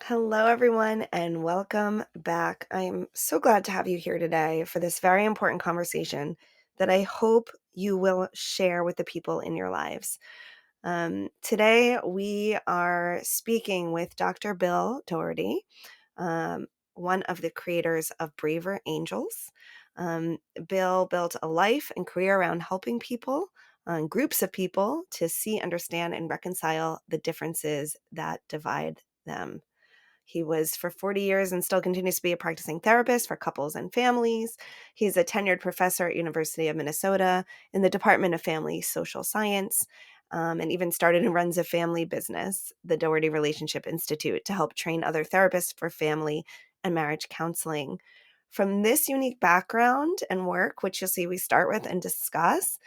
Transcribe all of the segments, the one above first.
Hello, everyone, and welcome back. I'm so glad to have you here today for this very important conversation that I hope you will share with the people in your lives. Today, we are speaking with Dr. Bill Doherty, um, one of the creators of Braver Angels. Bill built a life and career around helping people, groups of people, to see, understand, and reconcile the differences that divide them. He was for 40 years and still continues to be a practicing therapist for couples and families. He's a tenured professor at University of Minnesota in the Department of Family Social Science, and even started and runs a family business, the Doherty Relationship Institute, to help train other therapists for family and marriage counseling. From this unique background and work, which you'll see we start with and discuss,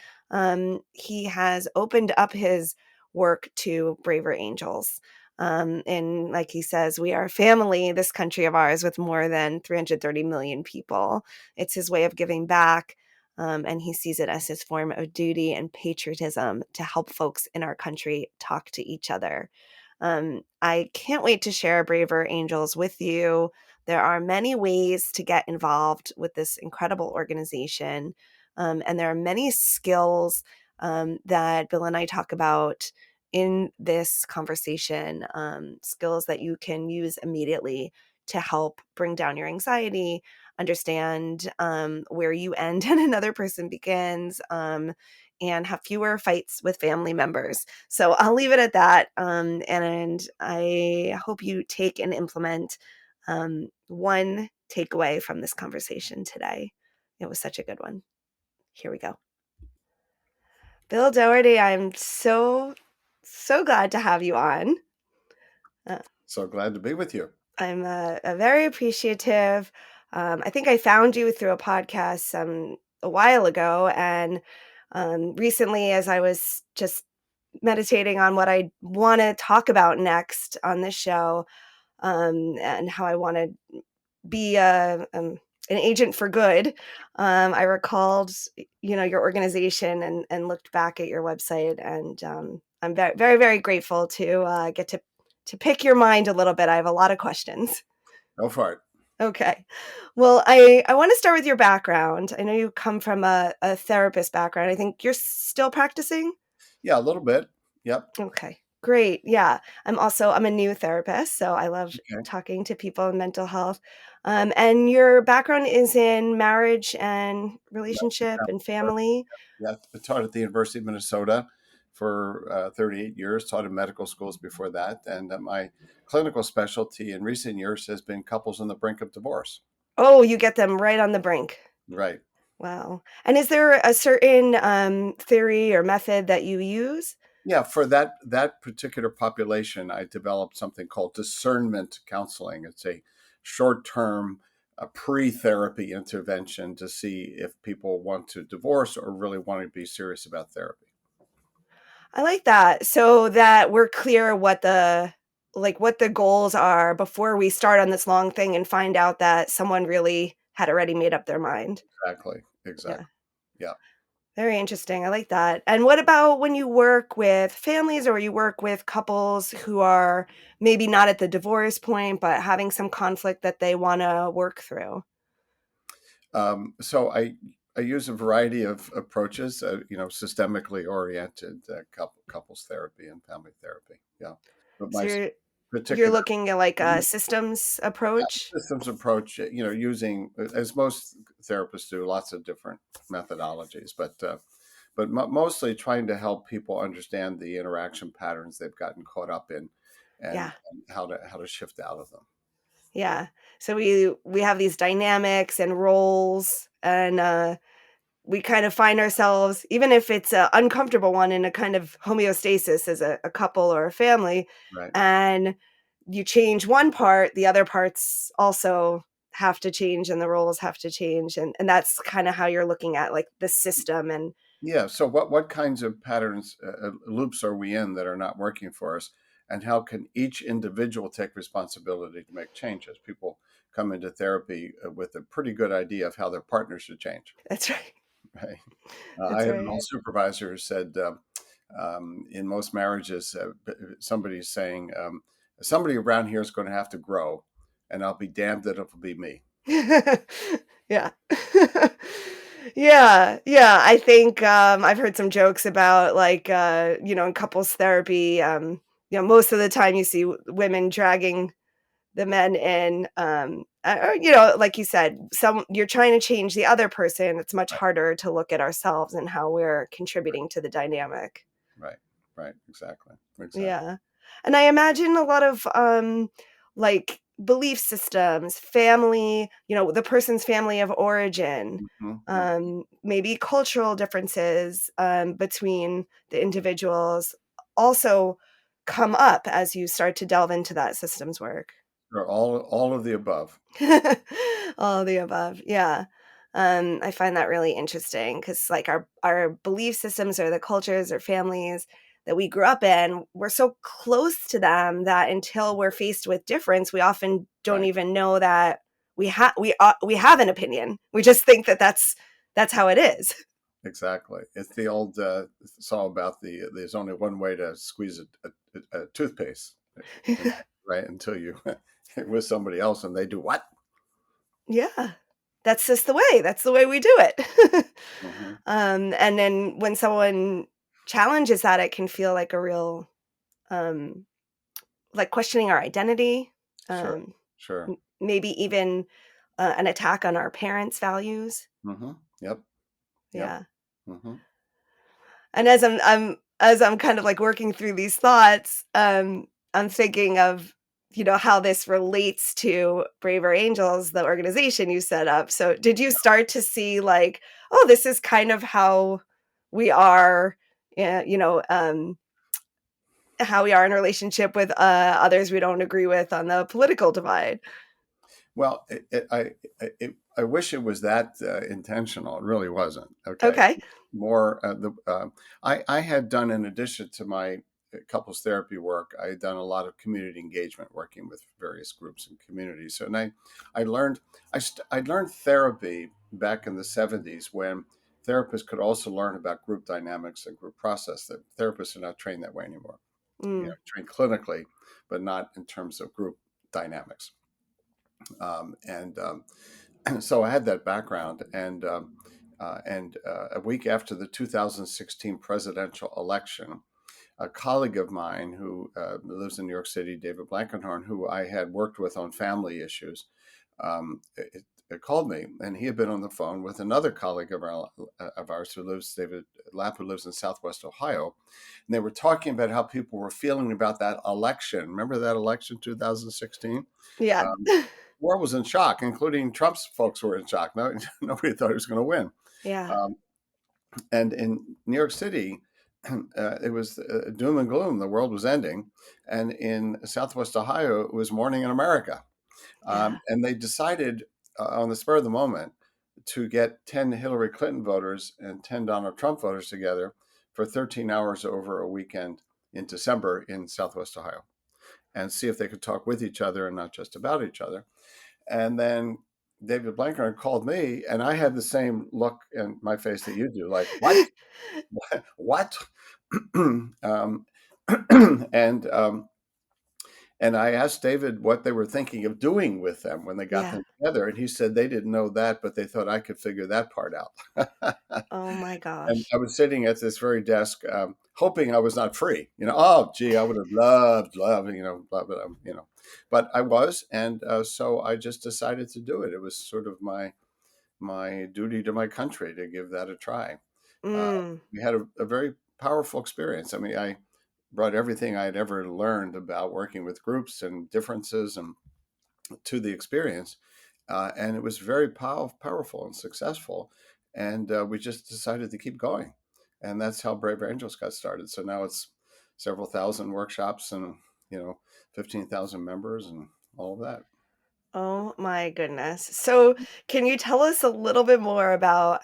he has opened up his work to Braver Angels. And like he says, we are a family, this country of ours, with more than 330 million people. It's his way of giving back. And he sees it as his form of duty and patriotism to help folks in our country talk to each other. I can't wait to share Braver Angels with you. There are many ways to get involved with this incredible organization. And there are many skills that Bill and I talk about in this conversation, skills that you can use immediately to help bring down your anxiety, understand where you end and another person begins, and have fewer fights with family members. So I'll leave it at that. And I hope you take and implement one takeaway from this conversation today. It was such a good one. Here we go. Bill Doherty, I'm so glad to have you on. Uh, So glad to be with you. I'm a very appreciative. I think I found you through a podcast a while ago, and recently, as I was just meditating on what I want to talk about next on this show, and how I want to be an agent for good, I recalled, your organization and looked back at your website, and I'm very, very, very grateful to get to pick your mind a little bit. I have a lot of questions. Go for it. Okay. Well, I want to start with your background. I know you come from a therapist background. I think you're still practicing. Yeah, a little bit. Yep. Okay, great. Yeah. I'm a new therapist, so I love Okay. talking to people in mental health. And your background is in marriage and Yep. relationship Yep. and family. Yeah, I taught at the University of Minnesota for 38 years, taught in medical schools before that. And my clinical specialty in recent years has been couples on the brink of divorce. Oh, you get them right on the brink. Right. Wow. And is there a certain theory or method that you use? Yeah, for that particular population, I developed something called discernment counseling. It's a short-term pre-therapy intervention to see if people want to divorce or really want to be serious about therapy. I like that. So that we're clear what the goals are before we start on this long thing and find out that someone really had already made up their mind. Exactly. Yeah. Exactly. Yeah. Very interesting. I like that. And what about when you work with families or you work with couples who are maybe not at the divorce point, but having some conflict that they want to work through? So I use a variety of approaches, systemically oriented couples therapy and family therapy. Yeah. But So my you're particular looking at like a systems approach? systems approach, using, as most therapists do, lots of different methodologies, but mostly trying to help people understand the interaction patterns they've gotten caught up in, and, Yeah. and how to shift out of them. Yeah. So we have these dynamics and roles, and we kind of find ourselves, even if it's an uncomfortable one, in a kind of homeostasis as a couple or a family. Right. And you change one part, the other parts also have to change and the roles have to change. And that's kind of how you're looking at like the system. And Yeah. So what kinds of patterns, loops are we in that are not working for us, and how can each individual take responsibility to make changes? People come into therapy with a pretty good idea of how their partner should change. that's right. Right. I That's had an right. old supervisor who said, in most marriages, somebody's saying, somebody around here is going to have to grow, and I'll be damned if it'll be me. Yeah. Yeah, yeah, I think, I've heard some jokes about, like, in couples therapy, most of the time you see women dragging the men in, or, like you said, some you're trying to change the other person, it's much Right, harder to look at ourselves and how we're contributing to the dynamic. right, right. Exactly, exactly. Yeah. And I imagine a lot of, like, belief systems, family, the person's family of origin, Hmm. maybe cultural differences, between the individuals also come up as you start to delve into that systems work. Or all of the above. All of the above, yeah. I find that really interesting because, like, our belief systems or the cultures or families that we grew up in, we're so close to them that until we're faced with difference, we often don't Right. even know that we have an opinion. We just think that that's how it is. Exactly. It's the old song about there's only one way to squeeze a toothpaste, and, right? Until you with somebody else and they do what? Yeah. That's just the way. That's the way we do it. Hmm. And then when someone challenges that, it can feel like a real, um, like questioning our identity, Sure, um, sure. maybe even an attack on our parents' values. Hmm. Yep, yep. Yeah. Hmm. And as I'm kind of like working through these thoughts, I'm thinking of, how this relates to Braver Angels, the organization you set up. So did you start to see like, oh, this is kind of how we are, how we are in relationship with others we don't agree with on the political divide? Well, I wish it was that intentional. It really wasn't. Okay, Okay. more I had done, in addition to my couples therapy work, I had done a lot of community engagement, working with various groups and communities. So, and I learned I learned therapy back in the '70s when therapists could also learn about group dynamics and group process. That therapists are not trained that way anymore. Mm, Trained clinically, but not in terms of group dynamics. And So I had that background, and a week after the 2016 presidential election, a colleague of mine who lives in New York City, David Blankenhorn, who I had worked with on family issues, it called me, and he had been on the phone with another colleague of ours who lives, David Lapp, who lives in Southwest Ohio, and they were talking about how people were feeling about that election. Remember that election, 2016? yeah. Um, world was in shock, including Trump's folks were in shock. No, nobody thought he was going to win. Yeah. Um, and in New York City, it was doom and gloom. The world was ending. And in Southwest Ohio, it was morning in America. Yeah. And they decided on the spur of the moment to get 10 Hillary Clinton voters and 10 Donald Trump voters together for 13 hours over a weekend in December in Southwest Ohio, and see if they could talk with each other and not just about each other. And then David Blankenhorn called me, and I had the same look in my face that you do, like, what? What? um, and and I asked David what they were thinking of doing with them when they got Yeah. them together, and he said they didn't know that, but they thought I could figure that part out. Oh my And gosh. I was sitting at this very desk, hoping I was not free. Oh, gee, I would have loved, blah, blah, but I was, and so I just decided to do it. It was sort of my duty to my country to give that a try. Uh, Mm. we had a very powerful experience. I mean, I brought everything I had ever learned about working with groups and differences and to the experience, and it was very powerful and successful. And we just decided to keep going, and that's how Brave Angels got started. So now it's several thousand workshops and you know 15,000 members and all of that. Oh my goodness. So, can you tell us a little bit more about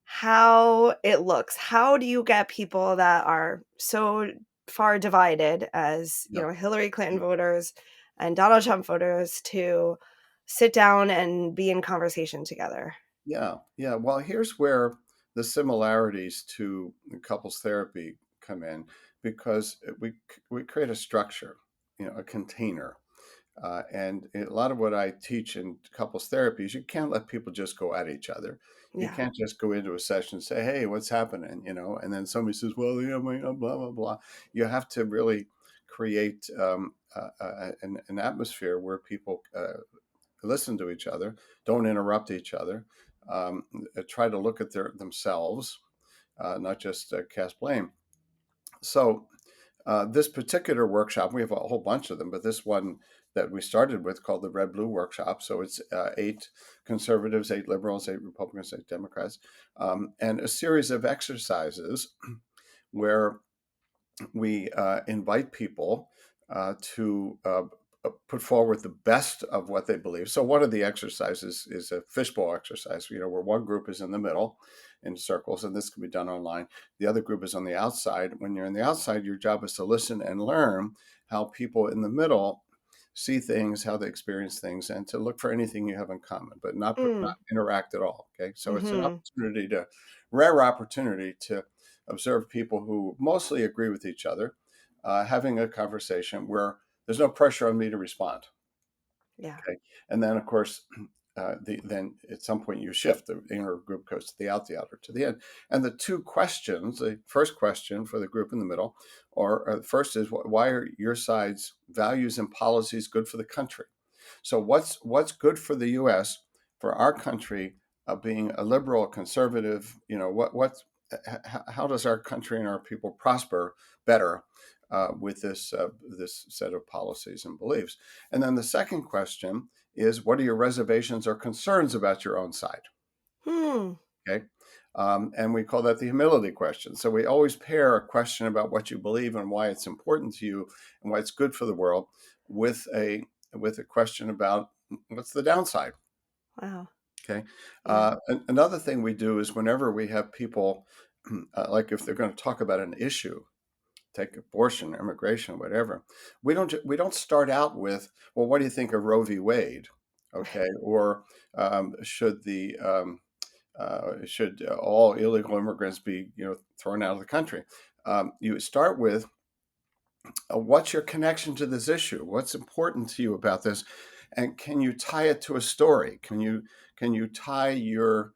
how it looks? How do you get people that are so far divided as, Yep. Hillary Clinton Yep. voters and Donald Trump voters to sit down and be in conversation together? Yeah, yeah. Well, here's where the similarities to couples therapy come in, because we create a structure. a container. And a lot of what I teach in couples therapy is you can't let people just go at each other. You Yeah. can't just go into a session and say, "Hey, what's happening?" And then somebody says, "Well, yeah, blah blah blah." You have to really create an atmosphere where people listen to each other, don't interrupt each other, try to look at themselves, not just cast blame. So this particular workshop, we have a whole bunch of them, but this one that we started with called the Red Blue Workshop. So it's 8 conservatives, 8 liberals, 8 Republicans, 8 Democrats, and a series of exercises where we invite people to put forward the best of what they believe. So one of the exercises is a fishbowl exercise, where one group is in the middle in circles, and this can be done online. The other group is on the outside. When you're on the outside, your job is to listen and learn how people in the middle see things, how they experience things, and to look for anything you have in common, but not Mm. interact at all. Okay, so it's an Mhm. opportunity rare opportunity to observe people who mostly agree with each other, having a conversation where there's no pressure on me to respond. Yeah. Okay, and then of course, then at some point you shift. The inner group goes to the outer to the end. And the two questions. The first question for the group in the middle, or first is, why are your side's values and policies good for the country? So what's good for the U.S., for our country, being a liberal, conservative? How does our country and our people prosper better with this set of policies and beliefs? And then the second question is, what are your reservations or concerns about your own side? Hmm. Okay. And we call that the humility question. So we always pair a question about what you believe and why it's important to you and why it's good for the world with a question about what's the downside. Wow. Okay. Yeah. Another thing we do is whenever we have people, like if they're going to talk about an issue, take abortion, immigration, whatever, we don't start out with, well, what do you think of Roe v. Wade? Okay, or should the should all illegal immigrants be thrown out of the country? You start with, what's your connection to this issue? What's important to you about this? And can you tie it to a story? Can you tie your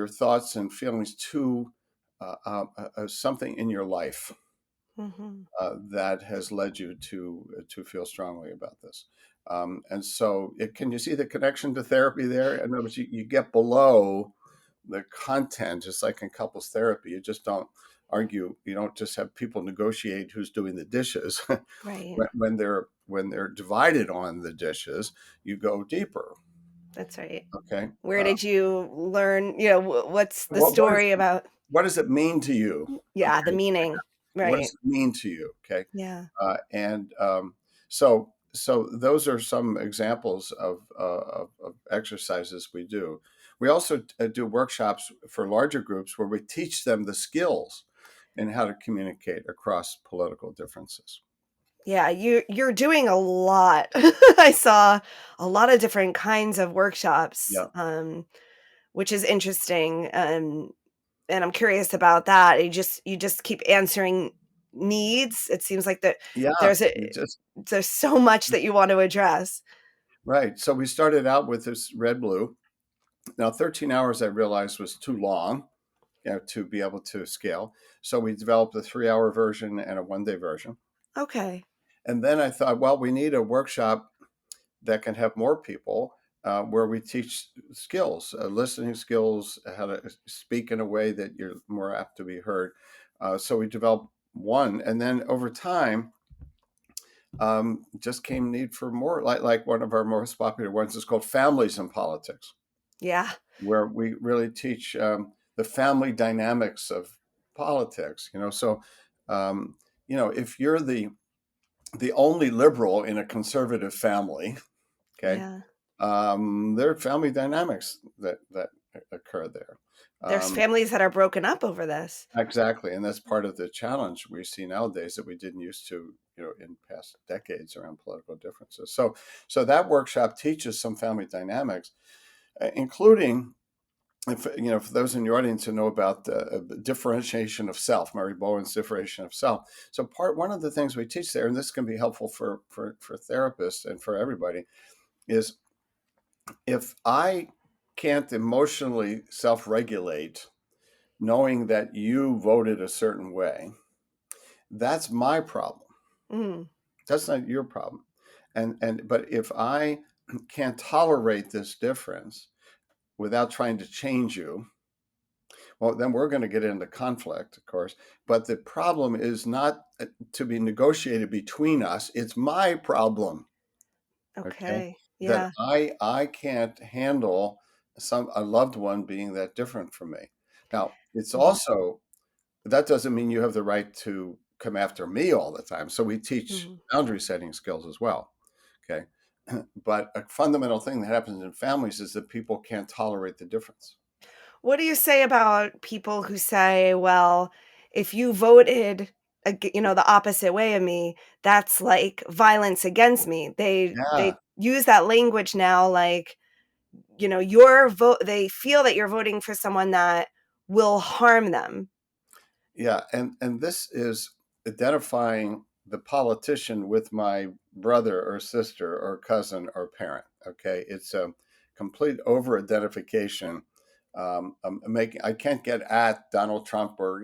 thoughts and feelings to something in your life Mhm. that has led you to feel strongly about this? And so, can you see the connection to therapy there? In other words, you get below the content, just like in couples therapy. You just don't argue. You don't just have people negotiate who's doing the dishes. Right. when they're divided on the dishes, you go deeper. That's right. Okay. Where did you learn, what's the What what is story about? what does it mean to you? Yeah, the Okay. meaning. What Right. does it mean to you? Okay. Yeah. And so those are some examples of exercises we do. We also do workshops for larger groups where we teach them the skills and how to communicate across political differences. Yeah, you're doing a lot. I saw a lot of different kinds of workshops, Yeah, which is interesting, and I'm curious about that. You just keep answering needs. It seems like that yeah. there's a You just there's so much that you want to address. right. So we started out with this red blue. Now, 13 hours I realized was too long, to be able to scale. So we developed a 3-hour version and a 1-day version. Okay. And then I thought, well, we need a workshop that can have more people, where we teach skills, listening skills, how to speak in a way that you're more apt to be heard. So we developed one, and then over time, just came need for more. Like one of our most popular ones is called Families in Politics, Yeah. where we really teach the family dynamics of politics. So if you're the only liberal in a conservative family, okay, Yeah. there are family dynamics that occur there. There's Um, families that are broken up over this. exactly, and that's part of the challenge we see nowadays that we didn't used to, in past decades around political differences. So that workshop teaches some family dynamics, including if, for those in your audience who know about the differentiation of self, Mary Bowen's differentiation of self. So one of the things we teach there, and this can be helpful for therapists and for everybody, is if I can't emotionally self-regulate, knowing that you voted a certain way, that's my problem. Mm, That's not your problem. But if I can't tolerate this difference without trying to change you, well, then we're going to get into conflict, of course. But the problem is not to be negotiated between us. It's my problem, okay? okay. That Yeah. I can't handle a loved one being that different from me. Now, it's Mhm, also that doesn't mean you have the right to come after me all the time. So we teach mhm. boundary setting skills as well. Okay. But a fundamental thing that happens in families is that people can't tolerate the difference. What do you say about people who say, "Well, if you voted the opposite way of me, that's like violence against me." Yeah. They use that language now like, your vote they feel that you're voting for someone that will harm them. Yeah. And this is identifying the politician with my brother or sister or cousin or parent. Okay. It's a complete over identification. Making I can't get at Donald Trump or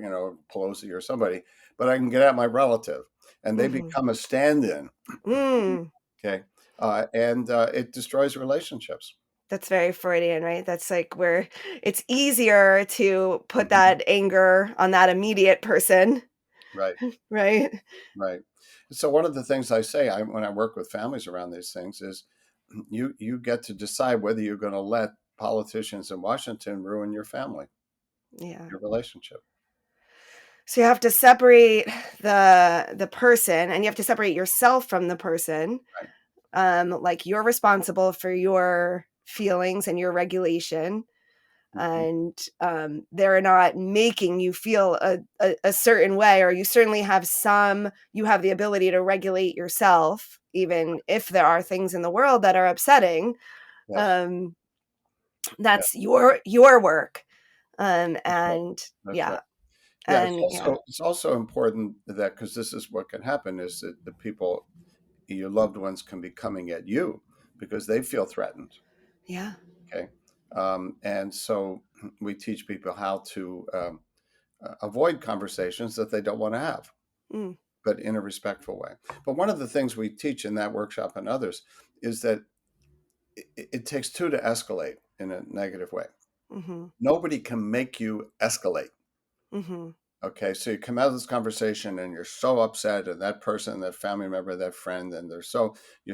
Pelosi or somebody, but I can get at my relative, and they Mhm. become a stand-in. Mm. Okay, and it destroys relationships. That's very Freudian, right? That's like where it's easier to put Mhm. that anger on that immediate person, Right, right? right. So one of the things I say when I work with families around these things is, you get to decide whether you're going to let politicians in Washington ruin your family, Yeah. your relationship. So you have to separate the person, and you have to separate yourself from the person. Right. Like you're responsible for your feelings and your regulation, Mhm. and they're not making you feel a certain way, or you have the ability to regulate yourself, even if there are things in the world that are upsetting. Yes. Um, Yeah. that's your work, That's right. and That's yeah, right. Yeah, it's yeah, also important that, because this is what can happen, is that the people, your loved ones, can be coming at you because they feel threatened. yeah. Okay, and so we teach people how to avoid conversations that they don't want to have, Mm, but in a respectful way. But one of the things we teach in that workshop and others is that it takes two to escalate in a negative way. mhm, Nobody can make you escalate. mhm. Okay, so you come out of this conversation and you're so upset, and that person, that family member, that friend, and you're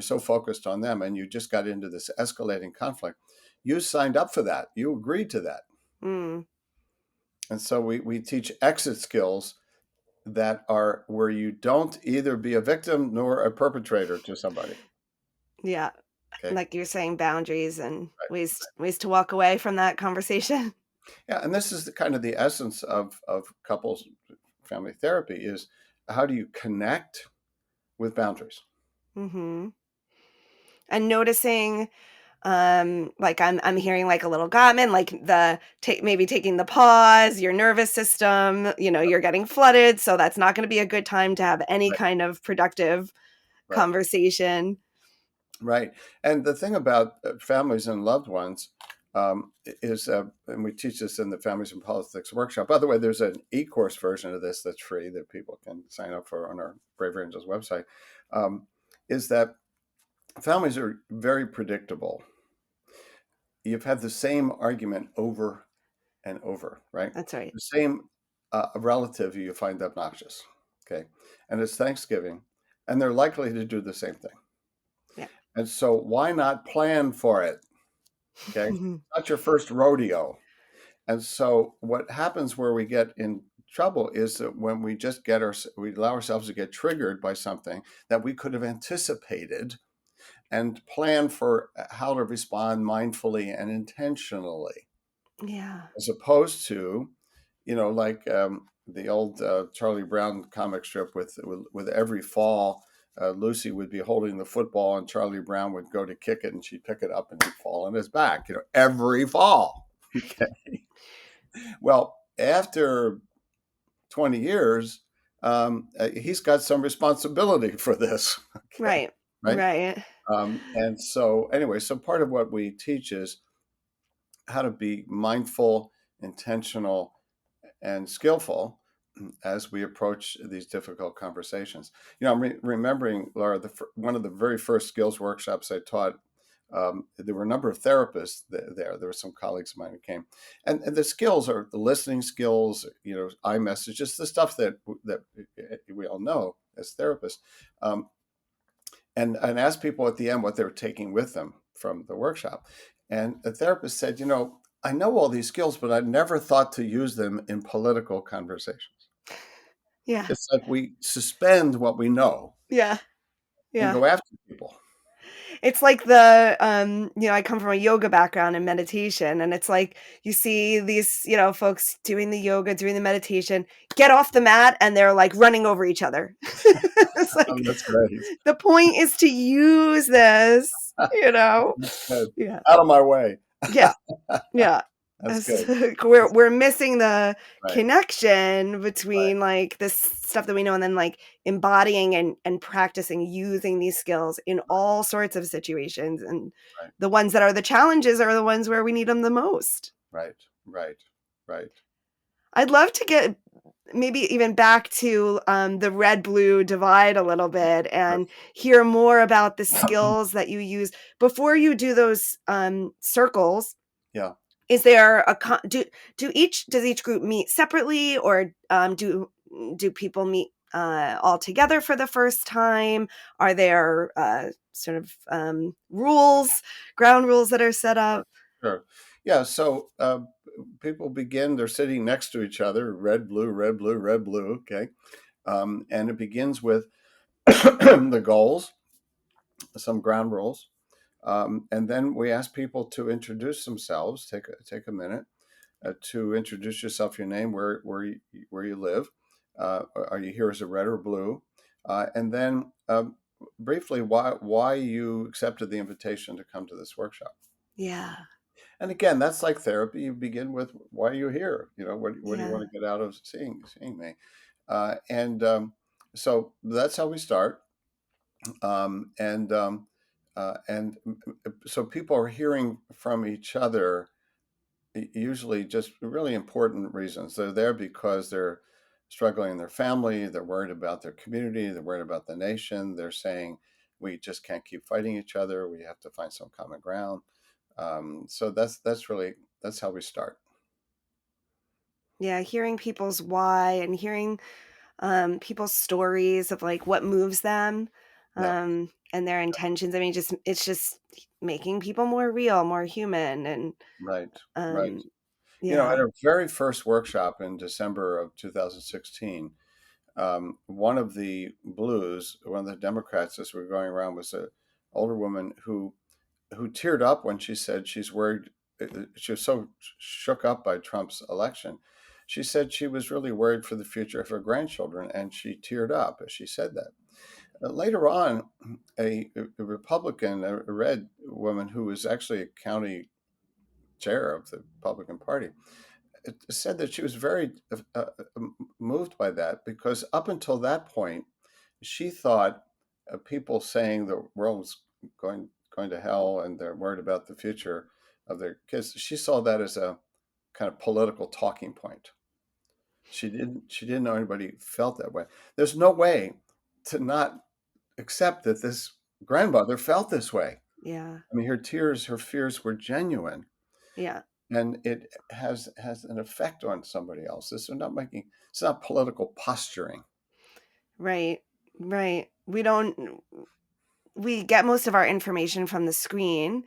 so focused on them, and you just got into this escalating conflict. You signed up for that. You agreed to that. Mm, And so we teach exit skills that are where you don't either be a victim nor a perpetrator to somebody. yeah. Okay. Like you're saying, boundaries and Right. ways to walk away from that conversation. Yeah. And this is the kind of the essence of couples family therapy is, how do you connect with boundaries? Mhm. And noticing, like I'm hearing like a little Gottman, like maybe taking the pause, your nervous system, you're getting flooded, so that's not gonna be a good time to have any Right. kind of productive Right. conversation. Right. And the thing about families and loved ones, is, and we teach this in the Families and Politics workshop. By the way, there's an e-course version of this that's free that people can sign up for on our Brave Angels website. Is that families are very predictable. You've had the same argument over and over, right? That's right. The same relative you find obnoxious, okay? And it's Thanksgiving, and they're likely to do the same thing. Yeah. And so why not plan for it? Okay. Not your first rodeo. And so what happens where we get in trouble is that when we allow ourselves to get triggered by something that we could have anticipated and planned for how to respond mindfully and intentionally, Yeah. as opposed to, like, the old Charlie Brown comic strip with every fall, Lucy would be holding the football and Charlie Brown would go to kick it and she'd pick it up and he'd fall on his back, every fall. Okay. Well, after 20 years, he's got some responsibility for this. Okay, Right. right? Right. And so, anyway, so part of what we teach is how to be mindful, intentional, and skillful as we approach these difficult conversations. I'm remembering, Laura, one of the very first skills workshops I taught. There were a number of therapists there. There were some colleagues of mine who came, and the skills are the listening skills, iMessage, just the stuff that we all know as therapists. Um, and asked people at the end what they were taking with them from the workshop. And the therapist said, I know all these skills, but I never thought to use them in political conversations. Yeah. It's like we suspend what we know Yeah. and Yeah. go after people. It's like I come from a yoga background and meditation, and it's like you see these, folks doing the yoga, doing the meditation, get off the mat, and they're like running over each other. It's like That's great. the point is to use this, That's good. Yeah. Out of my way. Yeah. Yeah. That's It's good. like we're missing the Right, connection right, between like this stuff that we know and then like embodying and practicing using these skills in all sorts of situations. And right, the ones that are the challenges are the ones where we need them the most. right, right, right. I'd love to get maybe even back to the red blue divide a little bit Sure. and hear more about the skills that you use before you do those circles. Yeah. Is there a does each group meet separately, or do people meet all together for the first time? Are there sort of ground rules that are set Sure. up? Sure. Yeah. So people begin, they're sitting next to each other, red, blue, red, blue, red, blue. Okay. And it begins with the goals, some ground rules. And then we ask people to introduce themselves, take a minute to introduce yourself, your name, where you live. Are you here as a red or blue? And then briefly, why you accepted the invitation to come to this workshop. Yeah, And again, that's like therapy. You begin with why are you here? What do you want yeah, to get out of seeing me? And so that's how we start. And so people are hearing from each other, usually just really important reasons. They're there because they're struggling in their family, they're worried about their community, they're worried about the nation. They're saying we just can't keep fighting each other. We have to find some common ground. So that's how we start. yeah. Hearing people's why and hearing people's stories of like what moves them Yeah, and their intentions. I mean, just it's just making people more real, more human, and right, right. um, At yeah, our very first workshop in December of 2016, one of the blues, one of the Democrats as we were going around, was an older woman who teared up when she said she's worried. She was so shook up by Trump's election. She said she was really worried for the future of her grandchildren, and she teared up as she said that. Later on, a Republican, a red woman who was actually a county chair of the Republican Party, said that she was very moved by that because up until that point, she thought people saying the world was going to hell and they're worried about the future of their kids. She saw that as a kind of political talking point. She didn't know anybody felt that way. There's no way to not accept that this grandmother felt this way. yeah, I mean, her tears, her fears were genuine, yeah. and it has an effect on somebody else. It's not political posturing. Right, right. We get most of our information from the screen,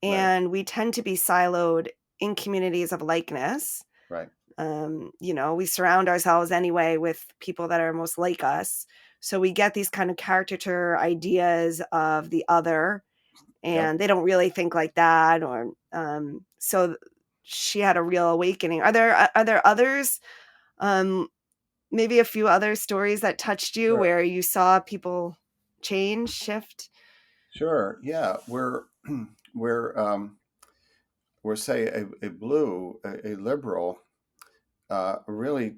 Right, and we tend to be siloed in communities of likeness. right. We surround ourselves anyway with people that are most like us. So we get these kind of caricature ideas of the other, Yep. and they don't really think like that. Or so she had a real awakening. Are there others? Um, Maybe a few other stories that touched you Sure. where you saw people change, shift? Sure. Yeah. We're we're say a blue, a liberal. really,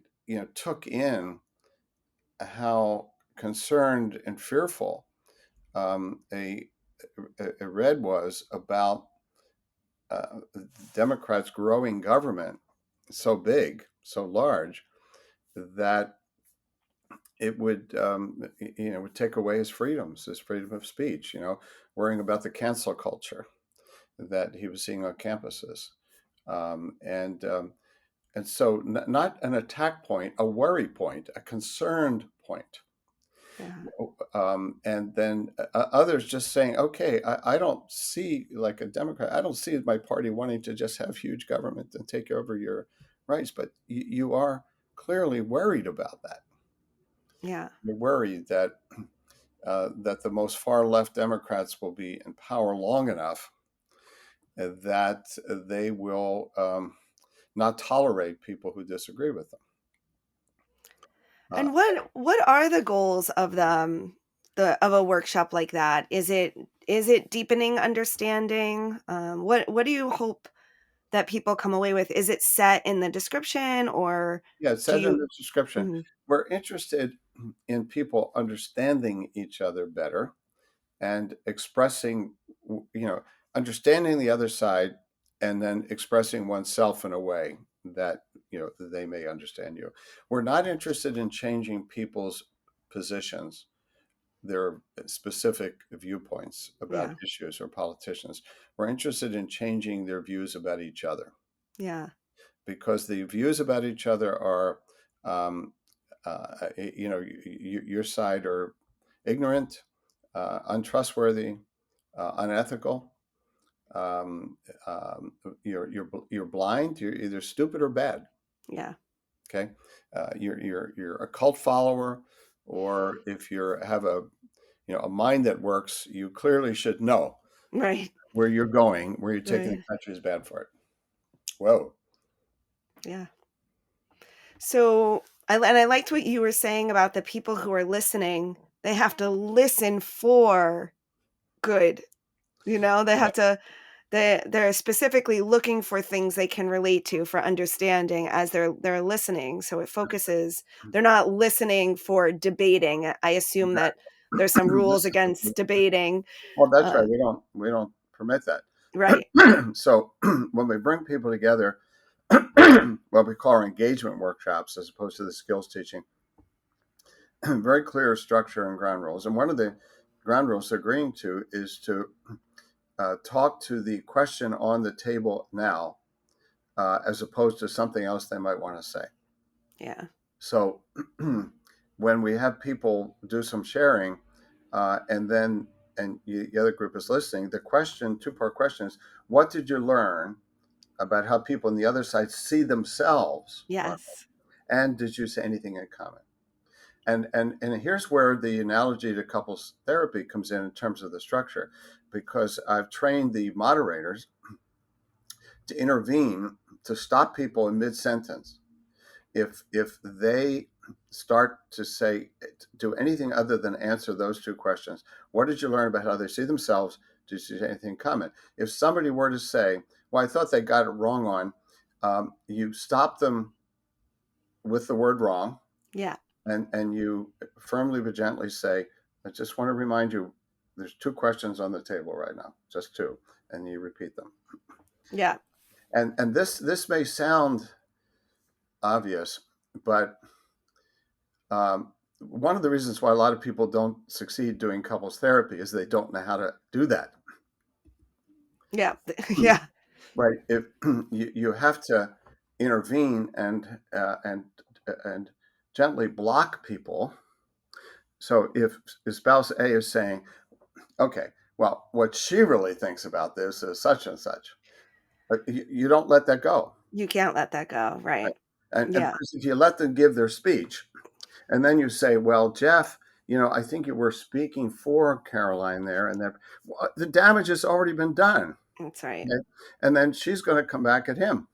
took in how concerned and fearful um, a, a Red was about Democrats' growing government so big, so large, that it would, would take away his freedoms, his freedom of speech. Worrying about the cancel culture that he was seeing on campuses, um, and um, and so not an attack point, a worry point, a concerned point. Yeah. And then others just saying, okay, I don't see, like a Democrat, I don't see my party wanting to just have huge government and take over your rights, but you are clearly worried about that. Yeah. You're worried that that the most far left Democrats will be in power long enough that they will not tolerate people who disagree with them. Uh, And what are the goals of the of a workshop like that? Is it deepening understanding? What do you hope that people come away with? Is it set in the description, or yeah, it do said in you? the description, Mhm. we're interested in people understanding each other better and expressing, understanding the other side, and then expressing oneself in a way that, that they may understand you. We're not interested in changing people's positions, their specific viewpoints about Yeah. issues or politicians. We're interested in changing their views about each other, Yeah. because the views about each other are, um, your side are ignorant, untrustworthy, unethical. Um, um, you're blind. You're either stupid or bad. Yeah. Okay, you're a cult follower, or if you have a mind that works, you clearly should know Right. where you're going, where you're taking the Right. country is bad for it. Whoa. Yeah. So I liked what you were saying about the people who are listening. They have to listen for good. They Yeah. have to they're specifically looking for things they can relate to for understanding as they're listening. So it focuses, they're not listening for debating. I assume that there's some rules This is against debating. Well, that's right. Uh, We don't permit that. right. So when we bring people together, what we call our engagement workshops, as opposed to the skills teaching, very clear structure and ground rules. And one of the ground rules they're agreeing to is to talk to the question on the table now, as opposed to something else they might want to say. Yeah. So when we have people do some sharing, and then the other group is listening, the question, two-part question is, what did you learn about how people on the other side see themselves on it? Yes. And did you say anything in common? And here's where the analogy to couples therapy comes in terms of the structure, because I've trained the moderators to intervene, to stop people in mid-sentence if they start to say, do anything other than answer those two questions. What did you learn about how they see themselves? Did you see anything common? If somebody were to say, well, I thought they got it wrong on, you stop them with the word wrong, Yeah. and you firmly but gently say, I just want to remind you, there's two questions on the table right now, just two, and you repeat them. Yeah. And this may sound obvious, but one of the reasons why a lot of people don't succeed doing couples therapy is they don't know how to do that. Yeah. Yeah. Right? If you have to intervene and gently block people. So if spouse A is saying, "Okay, well, what she really thinks about this is such and such," you don't let that go. You can't let that go. Right? Right. And Yeah. because if you let them give their speech, and then you say, "Well, Jeff, I think you were speaking for Caroline there, and that well, the damage has already been done." That's right. Okay? And then she's going to come back at him.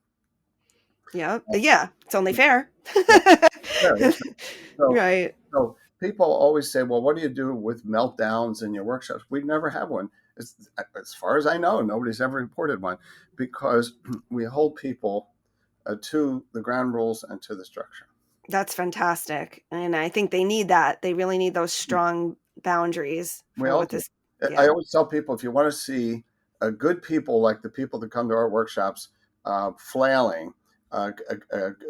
Yeah. Yeah. It's only fair. Yeah, fair, isn't it? So, Right. so people always say, "Well, what do you do with meltdowns in your workshops?" We never have one. As far as I know, nobody's ever reported one, because we hold people to the ground rules and to the structure. That's fantastic, and I think they need that. They really need those strong boundaries We for all what do. this. I Yeah. always tell people, if you want to see good people like the people that come to our workshops flailing,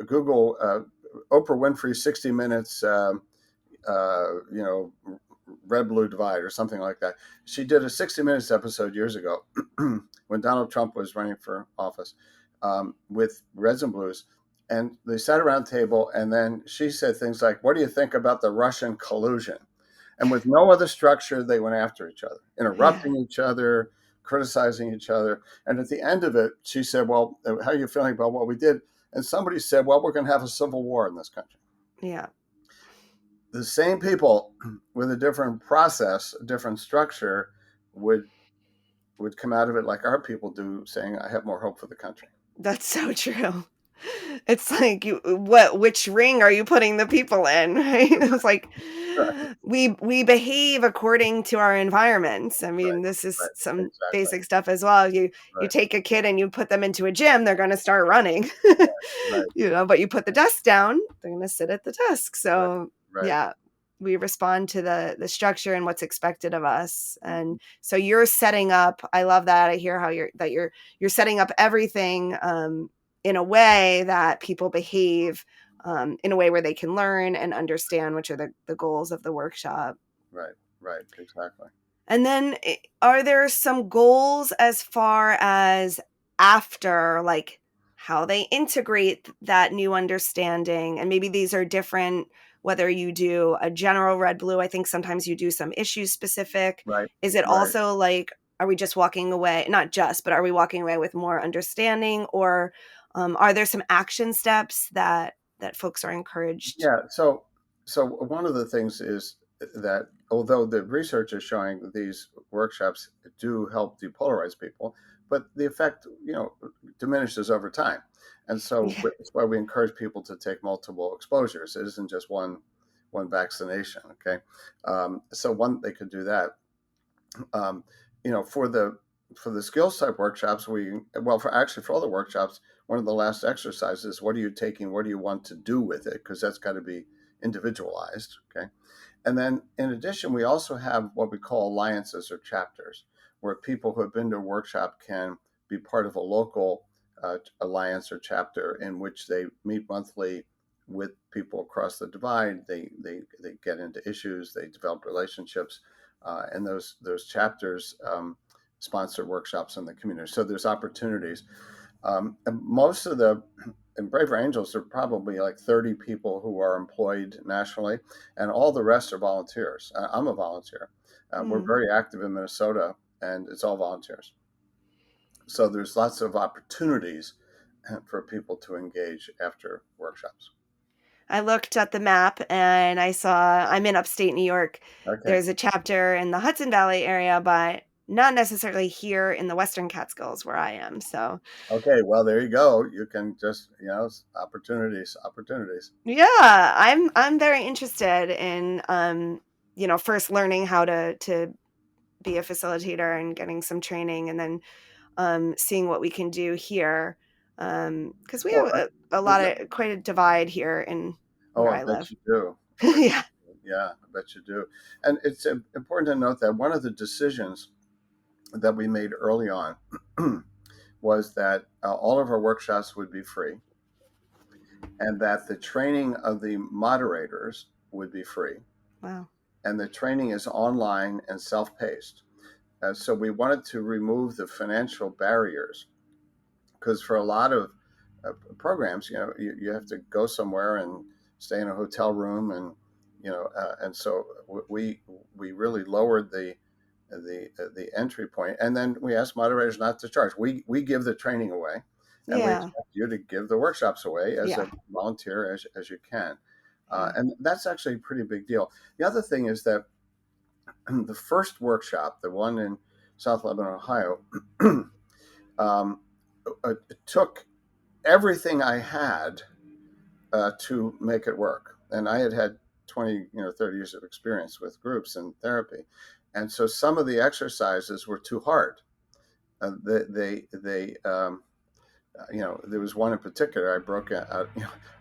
Google Oprah Winfrey 60 Minutes, you know, Red Blue Divide or something like that. She did a 60 Minutes episode years ago when Donald Trump was running for office with Reds and Blues. And they sat around the table, and then she said things like, "What do you think about the Russian collusion?" And with no other structure, they went after each other, Yeah. interrupting each other, criticizing each other. And at the end of it, she said, "Well, how are you feeling about what we did?" And somebody said, "Well, we're going to have a civil war in this country." Yeah. The same people with a different process, a different structure, would come out of it like our people do, saying, "I have more hope for the country." That's so true. It's like which ring are you putting the people in, right? It's like Right, we behave according to our environments. I mean, right, this is right, some exactly, basic stuff as well. You right, take a kid and you put them into a gym, they're going to start running. right, But you put the desk down, they're going to sit at the desk. right, So, right. yeah, we respond to the structure and what's expected of us. Mhm. And so you're setting up, I love that. I hear how you're setting up everything in a way that people behave in a way where they can learn and understand, which are the goals of the workshop. Right, right, exactly. And then are there some goals as far as after, like how they integrate that new understanding? And maybe these are different, whether you do a general red blue, I think sometimes you do some issue specific. Right, Is it right. also like, are we just walking away? Not just, but are we walking away with more understanding, or are there some action steps that folks are encouraged? Yeah. So one of the things is that although the research is showing these workshops do help depolarize people, but the effect, diminishes over time. And so Yeah. that's why we encourage people to take multiple exposures. It isn't just one vaccination. Okay. So one, they could do that. Um, for the skills type workshops, for all the workshops, one of the last exercises, what are you taking? What do you want to do with it? Because that's got to be individualized. Okay. And then in addition, we also have what we call alliances or chapters, where people who have been to a workshop can be part of a local alliance or chapter in which they meet monthly with people across the divide. They get into issues, they develop relationships, and those chapters sponsor workshops in the community. So there's opportunities. And most of the in Braver Angels, there are probably like 30 people who are employed nationally, and all the rest are volunteers. I'm a volunteer. We're Mm. very active in Minnesota, and it's all volunteers. So there's lots of opportunities for people to engage after workshops. I looked at the map and I saw I'm in upstate New York. Okay. There's a chapter in the Hudson Valley area, but not necessarily here in the Western Catskills where I am. So, Okay. Well, there you go. You can just, opportunities, opportunities. yeah, I'm very interested in first learning how to be a facilitator and getting some training, and then seeing what we can do here. Because we have Well, a lot of quite a divide here in where I I bet live. you do. I bet Yeah. you do. Yeah, I bet you do. And it's important to note that one of the decisions that we made early on was that all of our workshops would be free and that the training of the moderators would be free. Wow. And the training is online and self paced. So we wanted to remove the financial barriers because for a lot of programs, you have to go somewhere and stay in a hotel room, and so we really lowered the entry point, and then we ask moderators not to charge. We give the training away, and we Yeah. expect you to give the workshops away as Yeah. a volunteer as you can, Yeah. and that's actually a pretty big deal. The other thing is that the first workshop, the one in South Lebanon, Ohio, um, took everything I had to make it work. And I had 20, 30 years of experience with groups and therapy. And so some of the exercises were too hard. They There was one in particular.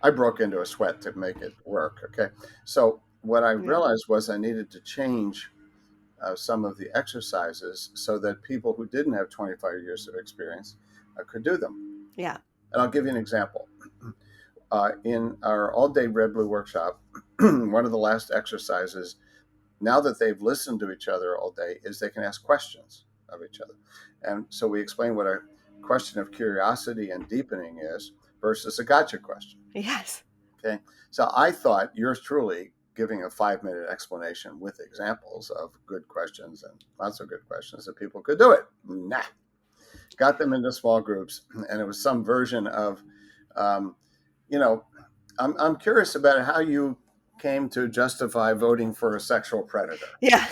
I broke into a sweat to make it work. Okay, so what I Yeah. realized was I needed to change some of the exercises so that people who didn't have 25 years of experience could do them. Yeah. And I'll give you an example. In our all-day red blue workshop, one of the last exercises, now that they've listened to each other all day, is they can ask questions of each other. And so we explain what a question of curiosity and deepening is versus a gotcha question. Yes. Okay. So I thought yours truly giving a 5-minute explanation with examples of good questions and not so good questions that people could do it. Nah. Got them into small groups, and it was some version of, um, you know, I'm curious about how you came to justify voting for a sexual predator. Yeah.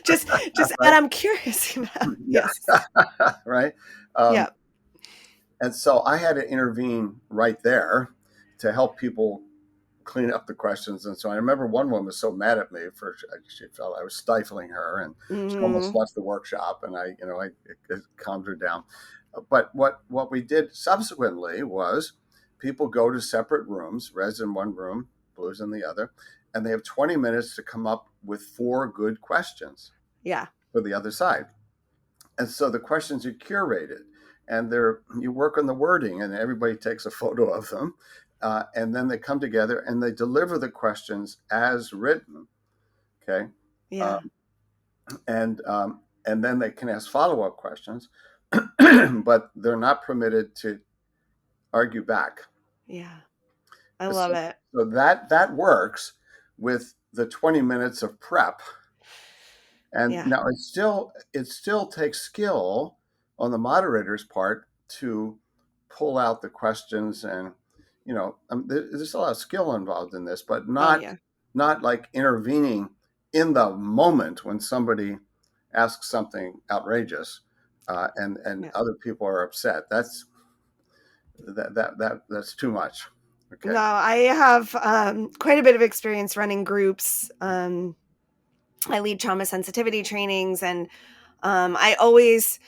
just, and Right? I'm curious about, yes. Yeah. Right. Um, Yeah. and so I had to intervene right there to help people clean up the questions and so on. I remember one woman was so mad at me for she felt I was stifling her, and she almost Hmm. left the workshop. And it calmed her down. But what we did subsequently was people go to separate rooms, reds in one room, blues in the other, and they have 20 minutes to come up with 4 good questions Yeah. for the other side. And so the questions are curated, and you work on the wording, and everybody takes a photo of them, and then they come together and they deliver the questions as written. Okay, Yeah. um, and then they can ask follow-up questions, but they're not permitted to argue back. Yeah. I love So, it. so that works with the 20 minutes of prep. And Yeah. now it still takes skill on the moderator's part to pull out the questions, and there's a lot of skill involved in this, but Oh, not yeah. not like intervening in the moment when somebody asks something outrageous, and Yeah. other people are upset. That's too much. Okay. No, I have quite a bit of experience running groups. I lead trauma sensitivity trainings, and um, I always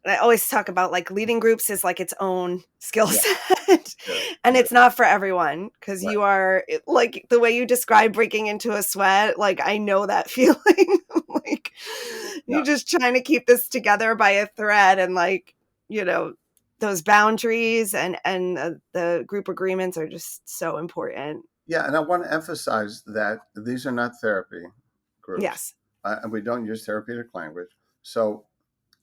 I always talk about like leading groups is like its own skill Yeah. set, Good. and Good. it's not for everyone because Right. you are like the way you describe breaking into a sweat. Like I know that feeling. Like Yeah. you're just trying to keep this together by a thread, and like you know those boundaries and the group agreements are just so important. Yeah, and I want to emphasize that these are not therapy groups, Yes. and we don't use therapeutic language. So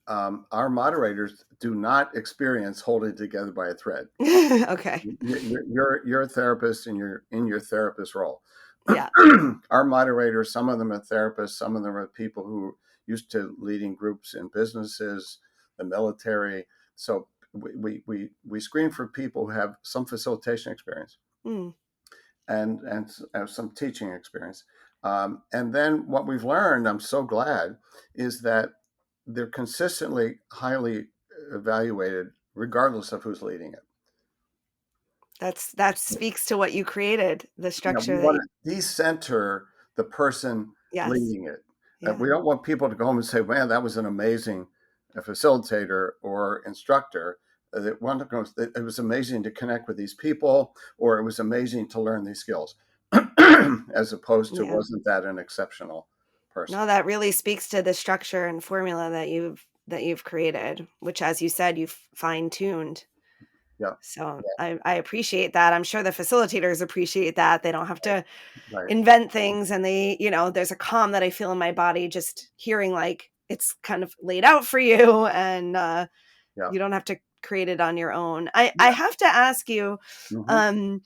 our moderators do not experience holding together by a thread. Okay. You're a therapist, and you're in your therapist role. Yeah. Our moderators, some of them are therapists, some of them are people who used to leading groups in businesses, the military. So we screen for people who have some facilitation experience Mm, and some teaching experience. And then what we've learned, I'm so glad, is that they're consistently highly evaluated, regardless of who's leading it. that speaks to what you created, the We structure that want you, to decenter the person yes. leading it. Yeah. We don't want people to go home and say, "Man, that was an amazing facilitator or instructor." That one goes, "It was amazing to connect with these people," or "It was amazing to learn these skills," as opposed to, Yeah. "Wasn't that an exceptional person?" No, that really speaks to the structure and formula that you've created, which as you said, you've fine-tuned. Yeah, So I appreciate that. I'm sure the facilitators appreciate that. They don't have to right. invent things, and there's a calm that I feel in my body just hearing like it's kind of laid out for you, and Yeah, you don't have to create it on your own. I yeah. have to ask you, Hmm. um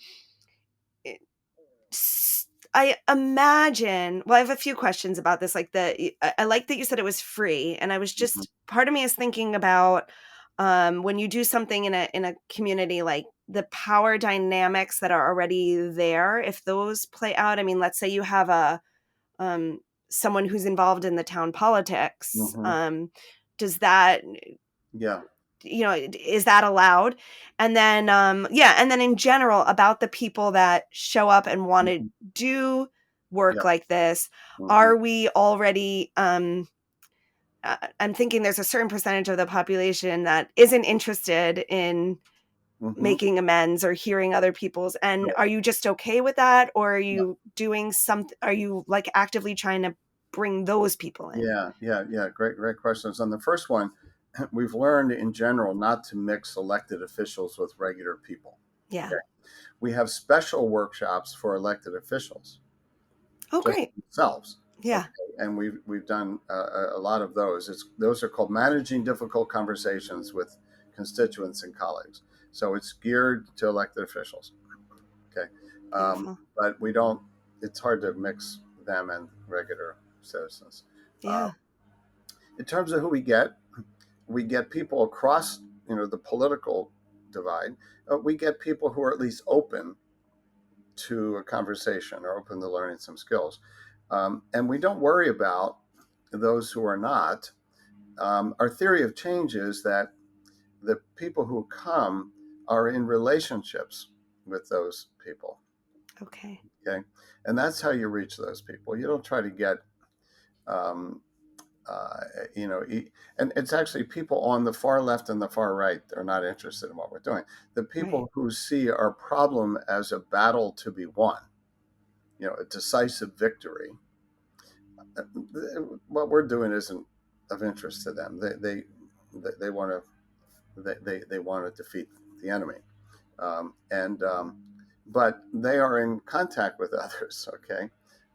I imagine, well, I have a few questions about this. Like I like that you said it was free, and I was Hmm. just part of me is thinking about when you do something in a community, like the power dynamics that are already there, if those play out. I mean, let's say you have a um, someone who's involved in the town politics. Hmm. Does that Yeah. is that allowed? And then yeah, and then in general about the people that show up and want to Hmm. do work Yeah. like this, Hmm. are we already I'm thinking there's a certain percentage of the population that isn't interested in Hmm. making amends or hearing other people's. And are you just okay with that, or are you doing something? Are you like actively trying to bring those people in? Yeah. Great questions. On the first one, we've learned in general not to mix elected officials with regular people. Yeah. Okay. We have special workshops for elected officials, Oh, just great. themselves. Yeah. Okay, and we've done a lot of those. Those are called managing difficult conversations with constituents and colleagues. So it's geared to elected officials. Okay, Beautiful. but we don't. It's hard to mix them and regular citizens. Yeah. In terms of who we get people across, the political divide. We get people who are at least open to a conversation or open to learning some skills. And we don't worry about those who are not. Our theory of change is that the people who come are in relationships with those people. Okay. Okay. And that's how you reach those people. You don't try to get, um, uh, you know, and it's actually people on the far left and the far right are not interested in what we're doing. The Right. people who see our problem as a battle to be won, a decisive victory, what we're doing isn't of interest to them. They want to they want to defeat the enemy, and but they are in contact with others. Okay,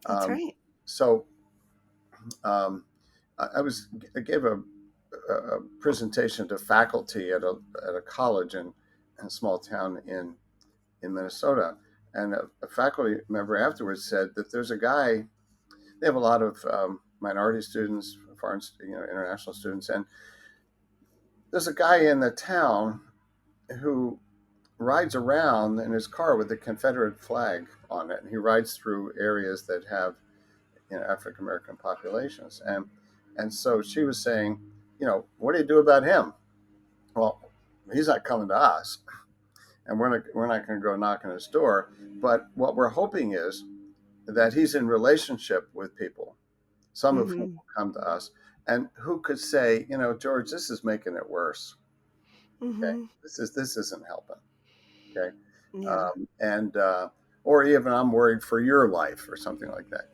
That's um, right. so um, I gave a presentation to faculty at a college in a small town in Minnesota, and a faculty member afterwards said that there's a guy. They have a lot of minority students, foreign, international students, and there's a guy in the town who rides around in his car with the Confederate flag on it, and he rides through areas that have African American populations, and so she was saying, what do you do about him? Well, he's not coming to us, and we're not going to go knock on his door. But what we're hoping is that he's in relationship with people, some of whom Mm-hmm. will come to us, and who could say, George, this is making it worse. Okay, Mm-hmm. this isn't helping. Okay, Yeah. and or even I'm worried for your life or something like that.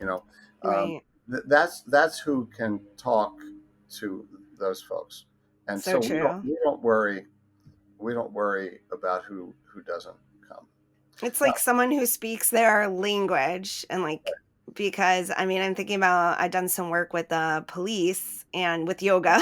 Um, Right. that's who can talk to those folks, and So so we don't true. we don't worry we don't worry about who doesn't come. It's Now, like someone who speaks their language and like because I mean I'm thinking about I've done some work with the police and with yoga.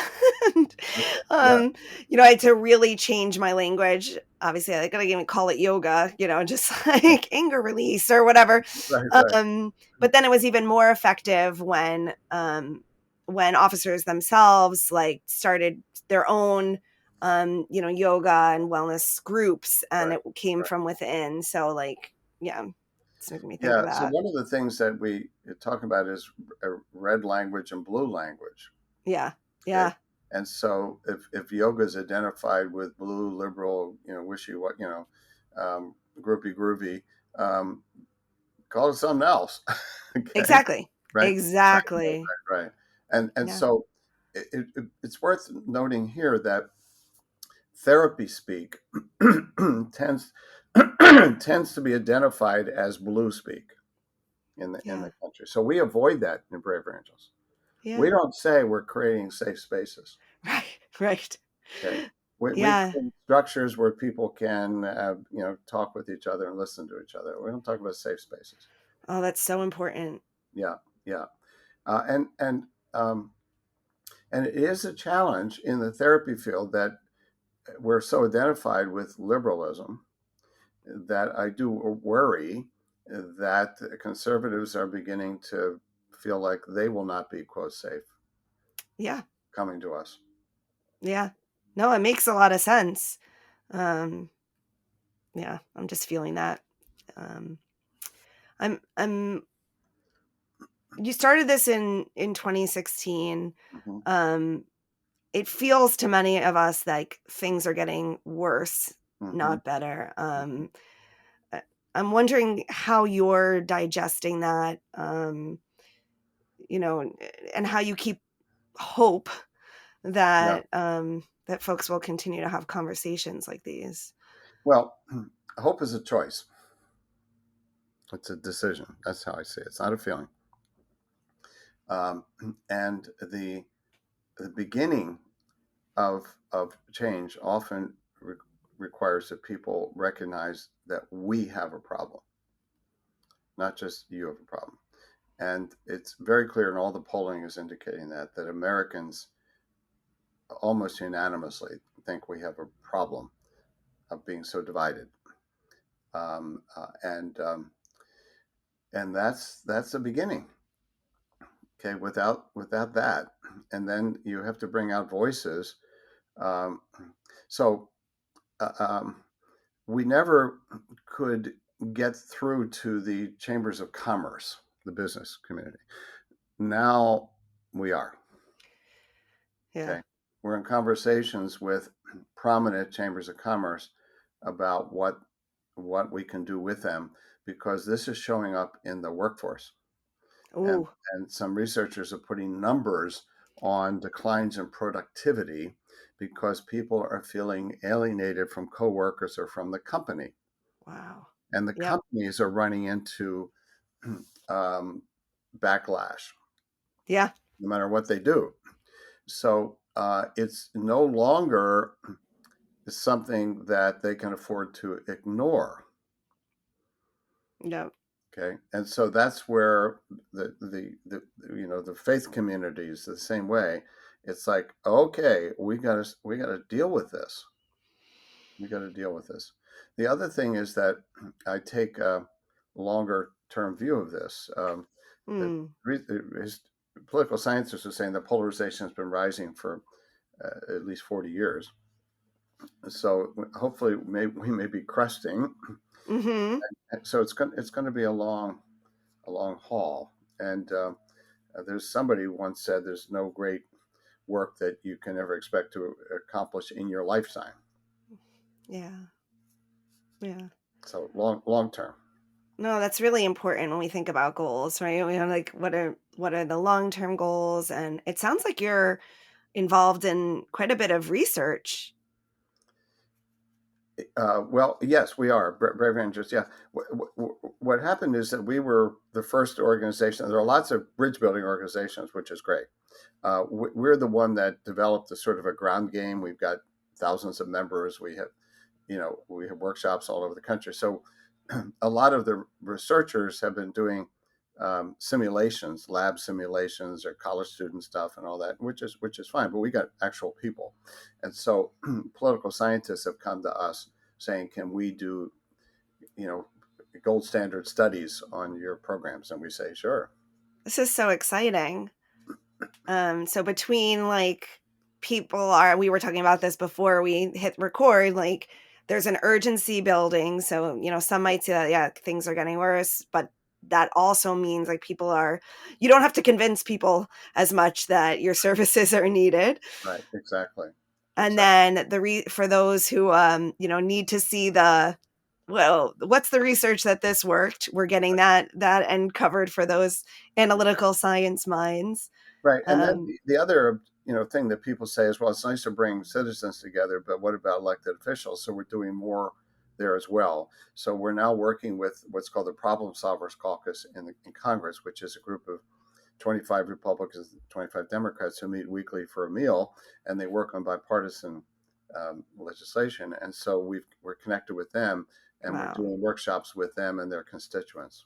And, yeah, um, I had to really change my language. Obviously, I gotta even call it yoga, just like anger release or whatever. right. But then it was even more effective when officers themselves like started their own yoga and wellness groups, and Right, it came right. from within. So, like, yeah, it's making me think of Yeah. So that. one of the things that we talk about is red language and blue language. Yeah, Okay. yeah, And so if yoga is identified with blue, liberal, wishy, what, groupie, groovy, um, call it something else. Okay. exactly, Right. exactly. Right. And Yeah, so it's worth noting here that therapy speak tends tends to be identified as blue speak in the yeah, country. So we avoid that in Brave Angels. We yeah. don't say we're creating safe spaces. Right, right. Okay. We Yeah. create structures where people can, talk with each other and listen to each other. We don't talk about safe spaces. Oh, that's so important. Yeah, yeah, and and it is a challenge in the therapy field that we're so identified with liberalism that I do worry that conservatives are beginning to feel like they will not be quote safe Yeah, coming to us. yeah. No, it makes a lot of sense. Um, yeah, I'm just feeling that. Um, I'm you started this in 2016. Hmm. Um, it feels to many of us like things are getting worse, Hmm. not better. I- I'm wondering how you're digesting that, and how you keep hope Yeah. that folks will continue to have conversations like these. Well, hope is a choice. It's a decision. That's how I see it. It's not a feeling. Um, and the beginning of change often requires that people recognize that we have a problem, not just you have a problem. And it's very clear, and all the polling is indicating that Americans almost unanimously think we have a problem of being so divided, um, uh, and um, and that's the beginning. Okay, without that, and then you have to bring out voices. Um, so uh, um, we never could get through to the chambers of commerce, the business community. Now we are. Yeah. Okay, we're in conversations with prominent chambers of commerce about what we can do with them because this is showing up in the workforce. and Ooh, and some researchers are putting numbers on declines in productivity because people are feeling alienated from coworkers or from the company, wow. and the Yep. companies are running into um, backlash Yeah. no matter what they do. So it's no longer something that they can afford to ignore. Yep. Okay, and so that's where the the faith community is the same way. It's like, okay, we got to deal with this. We got to deal with this. The other thing is that I take a longer term view of this. The, Mm. his political scientists are saying that polarization has been rising for at least 40 years. So hopefully, we may be cresting. Mm-hmm. So it's going to be a long haul. And there's somebody who once said there's no great work that you can ever expect to accomplish in your lifetime. Yeah. Yeah. So long term. No, that's really important when we think about goals, right? We have like what are the long-term goals? And it sounds like you're involved in quite a bit of research. Well, yes, we are Brave Rangers. Yeah. What happened is that we were the first organization. There are lots of bridge building organizations, which is great. We're the one that developed a sort of a ground game. We've got thousands of members. We have workshops all over the country. So a lot of the researchers have been doing simulations, lab simulations, or college student stuff, and all that, which is fine. But we got actual people, and so political scientists have come to us saying, "Can we do, you know, gold standard studies on your programs?" And we say, "Sure." This is so exciting. So between like people are we were talking about this before we hit record, like there's an urgency building. So, some might say that yeah, things are getting worse, but that also means like people are you don't have to convince people as much that your services are needed. Right. Exactly. And Exactly. then for those who need to see what's the research that this worked? We're getting that and covered for those analytical science minds. Right. And then Um the other, thing that people say is, well, it's nice to bring citizens together, but what about elected officials? So we're doing more there as well. So we're now working with what's called the Problem Solvers Caucus in Congress, which is a group of 25 Republicans, 25 Democrats who meet weekly for a meal, and they work on bipartisan legislation. And so we're connected with them, and we're wow. doing workshops with them and their constituents.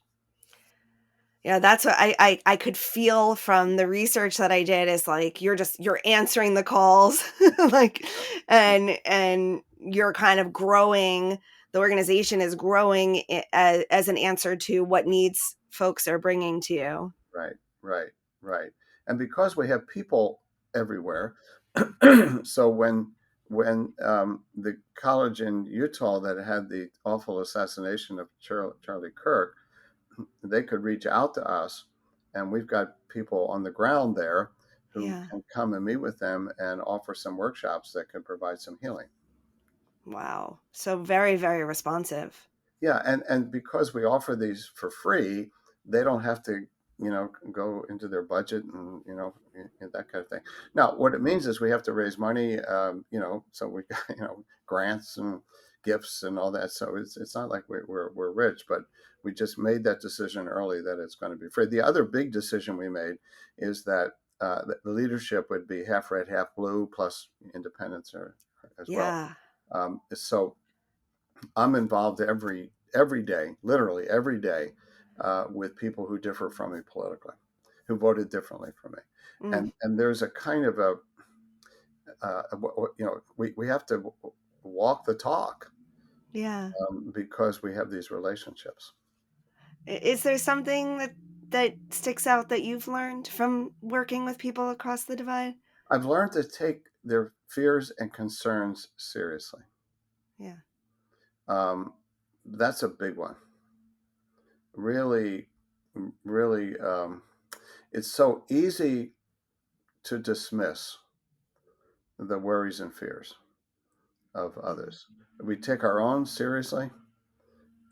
Yeah, that's what I could feel from the research that I did is like you're answering the calls like and you're kind of growing the organization is growing as an answer to what needs folks are bringing to you. Right, right, right. And because we have people everywhere, so when the college in Utah that had the awful assassination of Charlie Kirk, they could reach out to us, and we've got people on the ground there who Yeah. can come and meet with them and offer some workshops that can provide some healing. Wow. So very, very responsive. Yeah, and because we offer these for free, they don't have to. go into their budget and, that kind of thing. Now, what it means is we have to raise money, so we got, grants and gifts and all that. So it's not like we're rich, but we just made that decision early that it's going to be free. The other big decision we made is that the leadership would be half red, half blue, plus independents as well. Yeah. So I'm involved every day, literally every day, with people who differ from me politically, who voted differently from me, Mm, and there's a kind of we have to walk the talk, yeah. because we have these relationships. Is there something that sticks out that you've learned from working with people across the divide? I've learned to take their fears and concerns seriously. Yeah. Um, that's a big one. Really, really, it's so easy to dismiss the worries and fears of Yeah. others. We take our own seriously,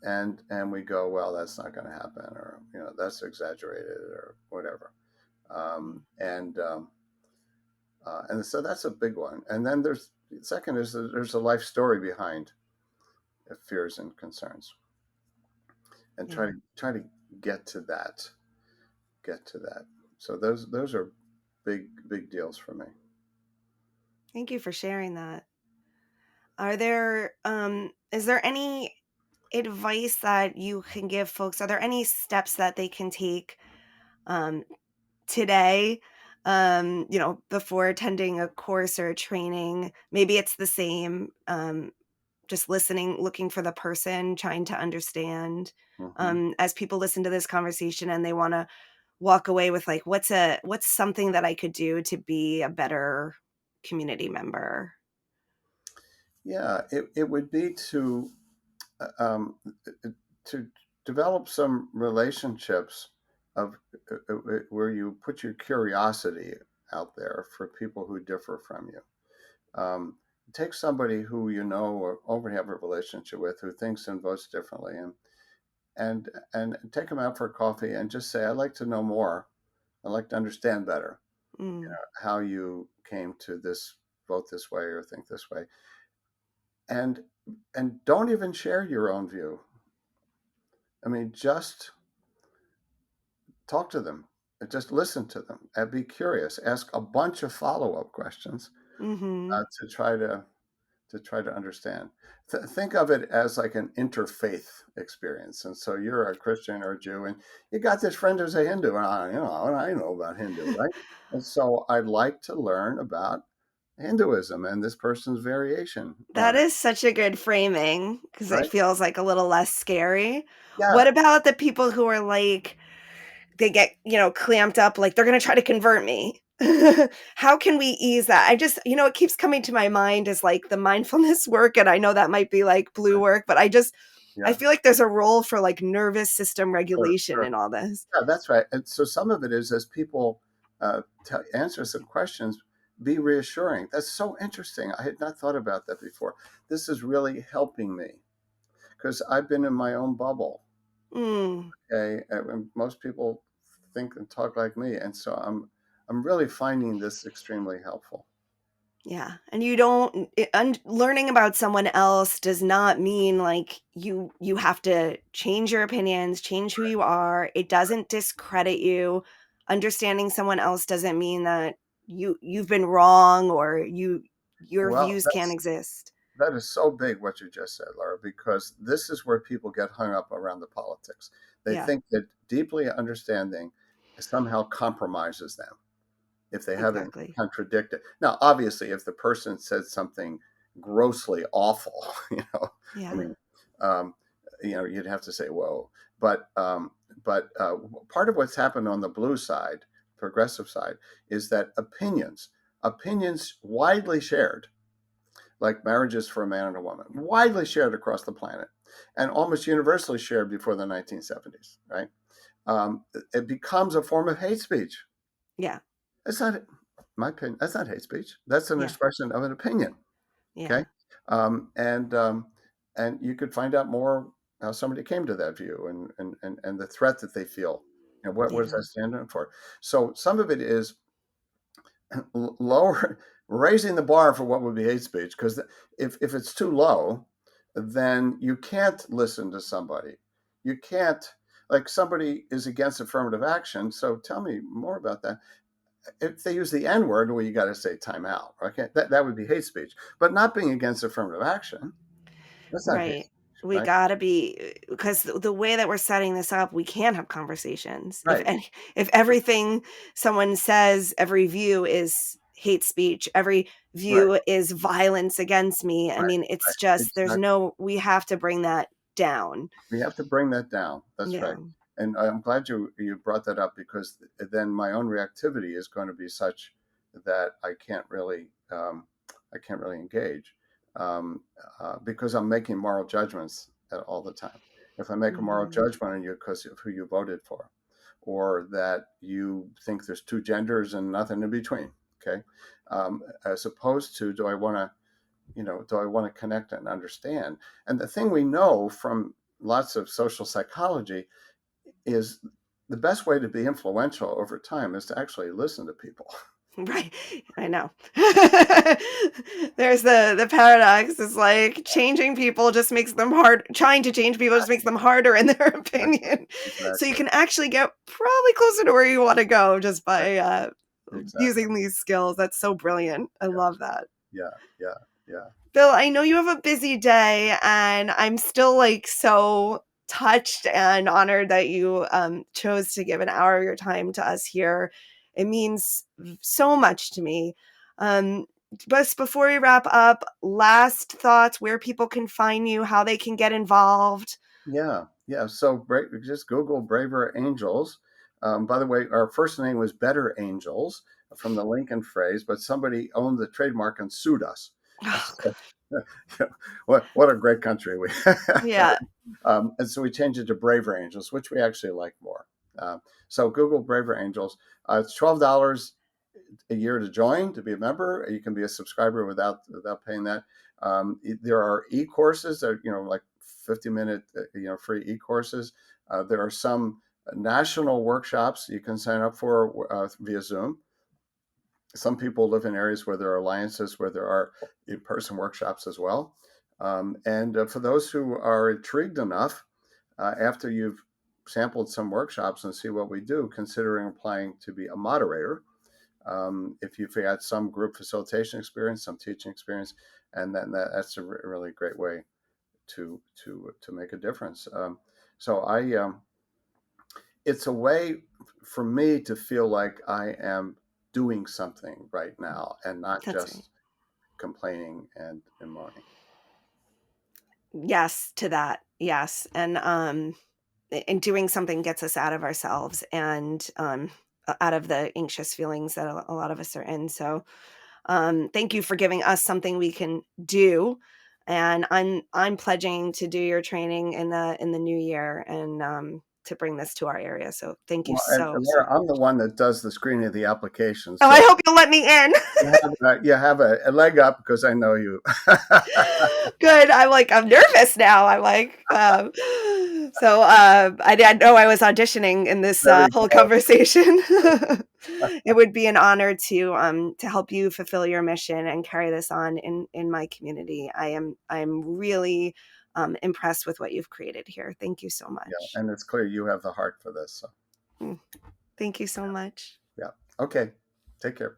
and we go, well, that's not going to happen, or that's exaggerated, or whatever. Mm, And so that's a big one. And then second is that there's a life story behind fears and concerns, and yeah. try to get to that, get to that. So those are big deals for me. Thank you for sharing that. Are there is there any advice that you can give folks? Are there any steps that they can take um today, before attending a course or a training? Maybe it's the same, just listening, looking for the person, trying to understand, Hmm. as people listen to this conversation and they want to walk away with like, what's something that I could do to be a better community member? Yeah, it would be uh, um, to develop some relationships of where you put your curiosity out there for people who differ from you. Take somebody who or already have a relationship with, who thinks and votes differently, and take them out for coffee and just say, "I'd like to know more. I'd like to understand better Mm, how you came to this vote this way or think this way," and don't even share your own view. I mean, just talk to them, just listen to them, and be curious. Ask a bunch of follow-up questions mhm, to try to understand. Think of it as like an interfaith experience. And so you're a Christian or a Jew, and you got this friend who's a Hindu, and I know about Hindu, right? And so I'd like to learn about Hinduism and this person's variation on that it, is such a good framing because it right? feels like a little less scary. Yeah, What about the people who are like, they get, clamped up, like they're gonna try to convert me? How can we ease that? I just, it keeps coming to my mind is like the mindfulness work, and I know that might be like blue work, but I yeah, feel like there's a role for like nervous system sure, regulation sure. in all this. Yeah, that's right. And so some of it is as people answer some questions, be reassuring. That's so interesting. I had not thought about that before. This is really helping me because I've been in my own bubble. Mm. Okay, and most people think and talk like me, and so I'm really finding this extremely helpful. Yeah, and you don't learning about someone else does not mean like you have to change your opinions, change who you are. It doesn't discredit you. Understanding someone else doesn't mean that you've been wrong or your Well, views can't exist. that is so big what you just said, Laura, because this is where people get hung up around the politics. They Yeah, think that deeply understanding somehow compromises them if they haven't exactly. contradicted. Now, obviously, if the person said something grossly awful, I Yeah. mean, um, you'd have to say, "Whoa!" But part of what's happened on the blue side, progressive side, is that opinions widely shared, like marriages for a man and a woman, widely shared across the planet, and almost universally shared before the 1970s, right? It becomes a form of hate speech. Yeah. It's not my opinion. That's not hate speech. That's an Yeah. expression of an opinion. Okay, Yeah. um, and um, and you could find out more how somebody came to that view and the threat that they feel. And what does Yeah. that stand for? So some of it is lower, raising the bar for what would be hate speech, because if it's too low, then you can't listen to somebody. You can't, like, somebody is against affirmative action. So tell me more about that. If they use the N word, well, you got to say timeout. Okay, that would be hate speech. But not being against affirmative action, that's not hate Right. speech, We right? gotta be, because the way that we're setting this up, we can't have conversations. Right. If everything someone says, every view is hate speech, every Right. view is violence against me. I Right. mean, it's Right. just there's Exactly. no we have to bring that down. We have to bring that down. That's Yeah. right. And I'm glad you brought that up, because then my own reactivity is going to be such that I can't really engage, um, because I'm making moral judgments all the time. If I make a moral Mhm. judgment on you because of who you voted for, or that you think there's two genders and nothing in between, okay, as opposed to, do I want to connect and understand? And the thing we know from lots of social psychology is the best way to be influential over time is to actually listen to people. Right. I know. There's the paradox. It's like changing people just makes them hard trying to change people just makes them harder in their Exactly. opinion. So you Exactly. can actually get probably closer to where you wanna go just Right. by, Exactly. using these skills. That's so brilliant. I Yeah. love that. Yeah. Yeah. Yeah. Bill, I know you have a busy day, and I'm still like so touched and honored that you chose to give an hour of your time to us here. It means so much to me. Um, but before we wrap up, last thoughts, where people can find you, how they can get involved. Yeah, yeah. So just Google Braver Angels. By the way, our first name was Better Angels from the Lincoln phrase, but somebody owned the trademark and sued us. So, what a great country we have. Yeah, And so we changed it to Braver Angels, which we actually like more. So Google Braver Angels. It's $12 a year to join, to be a member. You can be a subscriber without paying that. There are e-courses that are, like 50-minute free e-courses. There are some national workshops you can sign up for via Zoom. Some people live in areas where there are alliances where there are in-person workshops as well. And for those who are intrigued enough, after you've sampled some workshops and see what we do, considering applying to be a moderator. If you've had some group facilitation experience, some teaching experience, and then that's a really great way to make a difference. So it's a way for me to feel like I am doing something right now and not that's right. just complaining and moaning. Yes to that. Yes. And doing something gets us out of ourselves and out of the anxious feelings that a lot of us are in. So thank you for giving us something we can do. And I'm pledging to do your training in the new year and to bring this to our area. So thank you Well, and, so and so. Laura, I'm the one that does the screening of the applications, Oh, I so hope you'll let me in. you have a leg up because I know you. Good. I'm nervous now. I didn't know I was auditioning in this There we whole go. conversation. It would be an honor to help you fulfill your mission and carry this on in my community. I'm really impressed with what you've created here. Thank you so Yeah, much. and it's clear you have the heart for this. So Mm, thank you so much. yeah. Okay. Take care.